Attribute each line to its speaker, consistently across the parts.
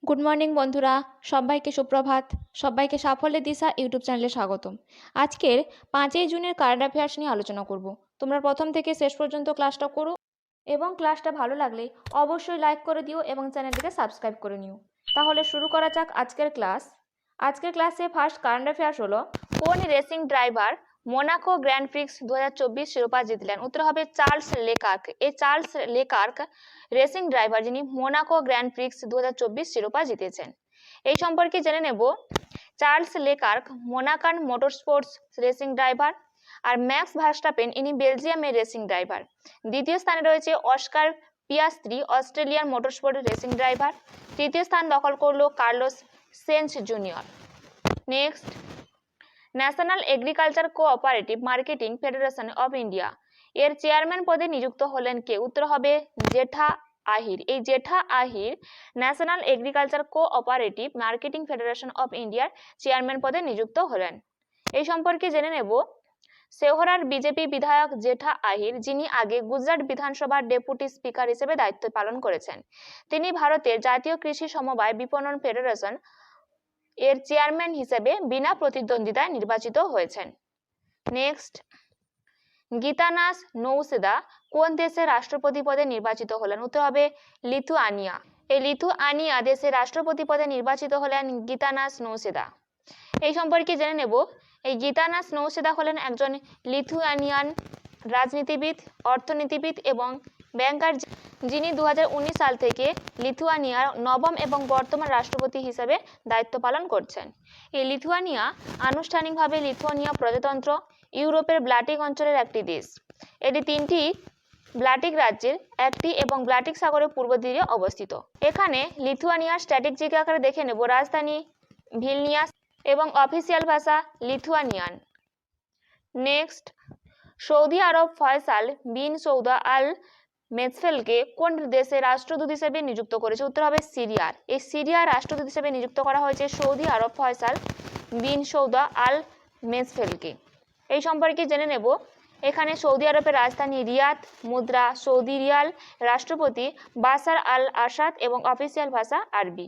Speaker 1: Good morning বন্ধুরা, সবাইকে সুপ্রভাত। সবাইকে সাফল্যের দিশা ইউটিউব চ্যানেলে স্বাগতম। আজকের 5ই জুনের কারেন্ট অ্যাফেয়ার্স নিয়ে আলোচনা করব। তোমরা প্রথম থেকে শেষ পর্যন্ত ক্লাসটা করো এবং ক্লাসটা ভালো লাগলে অবশ্যই লাইক করে দিও এবং চ্যানেলটিকে সাবস্ক্রাইব করে নিও। তাহলে শুরু করা যাক আজকের ক্লাস। আজকের ক্লাসে ফার্স্ট কারেন্ট অ্যাফেয়ার্স হলো, কোন racing driver Monaco grand prix 2024 শিরোপা জিতলেন? উত্তর হবে চার্লস লেকার্ক। এই চার্লস লেকার্ক রেসিং ড্রাইভার যিনি মোনাকো গ্র্যান্ড প্রিক্স 2024 শিরোপা জিতেছেন। এই সম্পর্কে জেনে নেব। Charles Leclerc Monacan motorsports racing driver, আর ম্যাক্স ভার্স্টাপেন ইনি বেলজিয়ামের রেসিং ড্রাইভার। দ্বিতীয় স্থানে রয়েছে Oscar Piastri Australian motorsport racing driver. তৃতীয় স্থান দখল করলো Carlos Sainz junior. Next, national agriculture cooperative marketing federation of India এর চেয়ারম্যান পদে নিযুক্ত হলেন কে? উত্তর হবে জেঠা আহির। এই Jetha Ahir national agriculture cooperative marketing federation of ইন্ডিয়ার চেয়ারম্যান পদে নিযুক্ত হলেন। এই সম্পর্কে জেনে নেব। শেওহরার বিজেপি বিধায়ক জেঠা আহির, যিনি আগে গুজরাট বিধানসভার ডেপুটি স্পিকার হিসেবে দায়িত্ব পালন করেছেন, তিনি ভারতের জাতীয় কৃষি সমবায় বিপণন ফেডারেশন এর চেয়ারম্যান হিসেবে বিনা প্রতিদ্বন্দ্বিতায় নির্বাচিত হয়েছেন। নেক্সট, গীতানাস নৌসেদা কোন দেশের রাষ্ট্রপতি পদে নির্বাচিত হলেন? উত্তর হবে লিথুয়ানিয়া। এই লিথুয়ানিয়া দেশের রাষ্ট্রপতি পদে নির্বাচিত হলেন গীতানাস নৌসেদা। এই সম্পর্কে জেনে নেব। এই গীতানাস নৌসেদা হলেন একজন লিথুয়ানিয়ান রাজনীতিবিদ, অর্থনীতিবিদ এবং ব্যাংকার, যিনি 2019 সাল থেকে লিথুয়ানিয়ার নবম এবং বর্তমান রাষ্ট্রপতি হিসেবে দায়িত্ব পালন করছেন। এই লিথুয়ানিয়া আনুষ্ঠানিকভাবে লিথুয়ানিয়া প্রজাতন্ত্র ইউরোপের ব্লাটিক অঞ্চলের একটি দেশ। এটি 3টি ব্লাটিক রাজ্যের একটি এবং ব্লাটিক সাগরের পূর্ব তীরে অবস্থিত। এখানে লিথুয়ানিয়ার স্ট্র্যাটেজিক আকারে দেখে নেব। রাজধানী ভিলনিয়াস এবং অফিসিয়াল ভাষা লিথুয়ানিয়ান। নেক্সট, সৌদি আরব ফয়সাল বিন সৌদা আল মেজফেলকে কোন দেশের রাষ্ট্রদূত হিসেবে নিযুক্ত করেছে? উত্তর হবে সিরিয়ার। এই সিরিয়ার রাষ্ট্রদূত হিসেবে নিযুক্ত করা হয়েছে সৌদি আরব ফয়সাল বিন সৌদা আল মেজফেলকে। এই সম্পর্কে জেনে নেব। এখানে সৌদি আরবের রাজধানী রিয়াদ, মুদ্রা সৌদি রিয়াল, রাষ্ট্রপতি বাশার আল আসাদ এবং অফিসিয়াল ভাষা আরবি।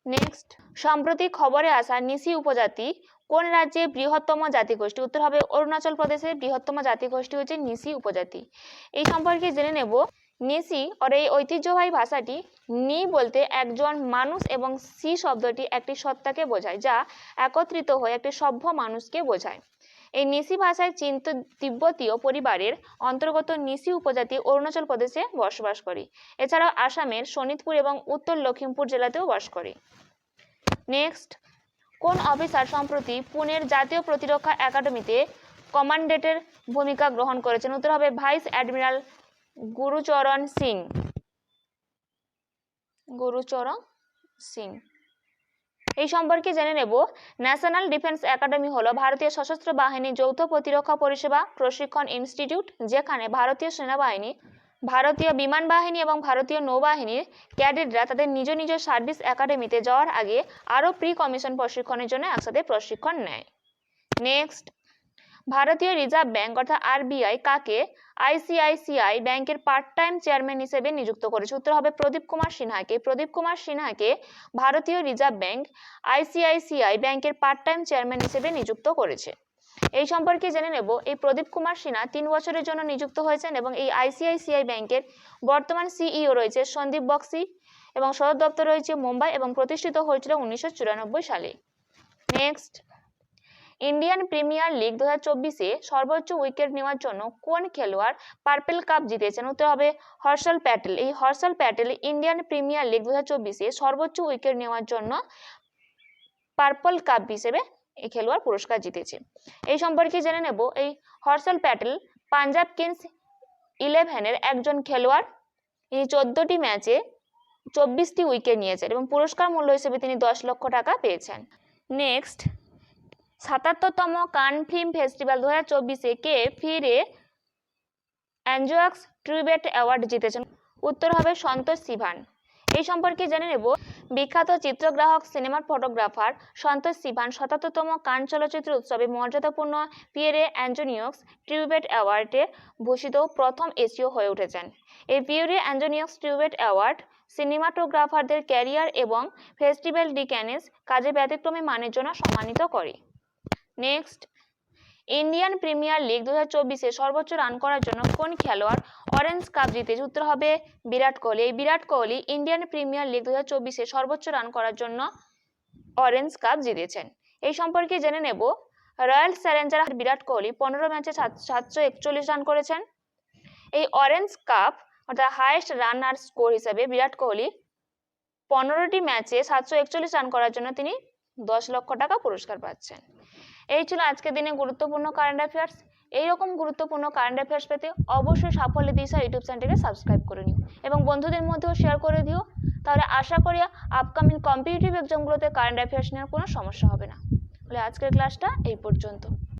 Speaker 1: নেক্সট, সম্প্রতি খবরে আসা নিসি উপজাতি কোন রাজ্যে বৃহত্তম জাতিগোষ্ঠী? উত্তর হবে অরুণাচল প্রদেশের বৃহত্তম জাতিগোষ্ঠী হচ্ছে নিসি উপজাতি। এই সম্পর্কে জেনে নেব। নিসি আর এই ঐতিহ্যবাহী ভাষাটি নি বলতে একজন মানুষ এবং সি শব্দটি একটি সত্তাকে বোঝায়, যা একত্রিত হয়ে একটি সভ্য মানুষকে বোঝায়। এই নিসি ভাষায় চীন তিব্বতীয় পরিবারের অন্তর্গত নিসি উপজাতি অরুণাচল প্রদেশে বসবাস করে। এছাড়াও আসামের শোনিতপুর এবং উত্তর লখিমপুর জেলাতেও বাস করে। নেক্সট, কোন অফিসার সম্প্রতি পুনের জাতীয় প্রতিরক্ষা একাডেমিতে কমান্ডেন্টের ভূমিকা গ্রহণ করেছেন? উত্তর হবে ভাইস অ্যাডমিরাল গুরুচরণ সিং। এই সম্পর্কে জেনে নেব। ন্যাশনাল ডিফেন্স একাডেমি হলো ভারতীয় সশস্ত্র বাহিনী যৌথ প্রতিরক্ষা পরিষেবা প্রশিক্ষণ ইনস্টিটিউট, যেখানে ভারতীয় সেনাবাহিনী, ভারতীয় বিমান বাহিনী এবং ভারতীয় নৌবাহিনীর ক্যাডেটরা তাদের নিজ নিজ সার্ভিস একাডেমিতে যাওয়ার আগে আরও প্রি কমিশন প্রশিক্ষণের জন্য একসাথে প্রশিক্ষণ নেয়। নেক্সট, ভারতীয় রিজার্ভ ব্যাংক অর্থাৎ আরবিআই কাকে আইসিআইসিআই ব্যাংকের পার্ট টাইম চেয়ারম্যান হিসেবে নিযুক্ত করেছে? উত্তর হবে প্রদীপ কুমার সিনহাকে। প্রদীপ কুমার সিনহাকে ভারতীয় রিজার্ভ ব্যাংক আইসিআইসিআই ব্যাংকের পার্ট টাইম চেয়ারম্যান হিসেবে নিযুক্ত করেছে। এই সম্পর্কে জেনে নেব। এই প্রদীপ কুমার সিনহা 3 বছরের জন্য নিযুক্ত হয়েছেন এবং এই আইসিআইসিআই ব্যাংকের বর্তমান সিইও রয়েছে সন্দীপ বক্সি এবং সদর দপ্তর রয়েছে মুম্বাই এবং প্রতিষ্ঠিত হয়েছিল 1994 সালে। নেক্সট, ইন্ডিয়ান প্রিমিয়ার লিগ 2024-এ সর্বোচ্চ উইকেট নেওয়ার জন্য কোন খেলোয়াড় পার্পেল কাপ জিতেছেন? উত্তর হবে হর্ষল প্যাটেল। এই Harshal Patel Indian premier league 2024-এ সর্বোচ্চ উইকেট নেওয়ার জন্য পার্পল কাপ হিসেবে এই খেলোয়াড় পুরস্কার জিতেছে। এই সম্পর্কে জেনে নেব। এই হর্ষল প্যাটেল পাঞ্জাব কিংস 11-এর একজন খেলোয়াড়। ইনি 14টি ম্যাচে 24টি উইকেট নিয়েছেন এবং পুরস্কার মূল্য হিসেবে তিনি 10 লক্ষ টাকা পেয়েছেন। নেক্সট, 77তম কান ফিল্ম ফেস্টিভ্যাল 2024-এ কে ফিরে অ্যাঞ্জোয়াক্স ট্রিবিউট অ্যাওয়ার্ড জিতেছেন? উত্তর হবে সন্তোষ সিভান। এই সম্পর্কে জেনে নেব। বিখ্যাত চিত্রগ্রাহক সিনেমার ফটোগ্রাফার সন্তোষ সিভান ৭৭তম কান চলচ্চিত্র উৎসবে মর্যাদাপূর্ণ পিয়েরে অ্যাঞ্জনিয়ক্স ট্রিবিউট অ্যাওয়ার্ডে ভূষিত প্রথম এশীয় হয়ে উঠেছেন। এই পিয়েরে অ্যাঞ্জনিয়ক্স ট্রিবিউট অ্যাওয়ার্ড সিনেমাটোগ্রাফারদের ক্যারিয়ার এবং ফেস্টিভ্যাল ডি ক্যানেস কাজে ব্যতিক্রমী মানের জন্য সম্মানিত করে। নেক্সট, ইন্ডিয়ান প্রিমিয়ার লিগ 2024-এ সর্বোচ্চ রান করার জন্য কোন খেলোয়াড় অরেঞ্জ কাপ জিতেছে? উত্তর হবে বিরাট কোহলি। এই Virat Kohli Indian premier league 2024-এ সর্বোচ্চ রান করার জন্য অরেঞ্জ কাপ জিতেছেন। এই সম্পর্কে জেনে নেব। রয়্যাল চ্যালেঞ্জার বিরাট কোহলি 15 ম্যাচে 741 রান করেছেন। এই অরেঞ্জ কাপ অর্থাৎ হাইয়েস্ট রানার স্কোর হিসেবে বিরাট কোহলি 15টি ম্যাচে 741 রান করার জন্য তিনি 10 লক্ষ টাকা পুরস্কার পাচ্ছেন। এই ছিল আজকের দিনে গুরুত্বপূর্ণ কারেন্ট অ্যাফেয়ার্স। এইরকম গুরুত্বপূর্ণ কারেন্ট অ্যাফেয়ার্স পেতে অবশ্যই সাফল্য দিশা ইউটিউব চ্যানেলটিকে সাবস্ক্রাইব করে নিও এবং বন্ধুদের মধ্যেও শেয়ার করে দিও। তাহলে আশা করি আপকামিং কম্পিটিটিভ এক্সামগুলোতে কারেন্ট অ্যাফেয়ার্স নেওয়ার কোনো সমস্যা হবে না। তাহলে আজকের ক্লাসটা এই পর্যন্ত।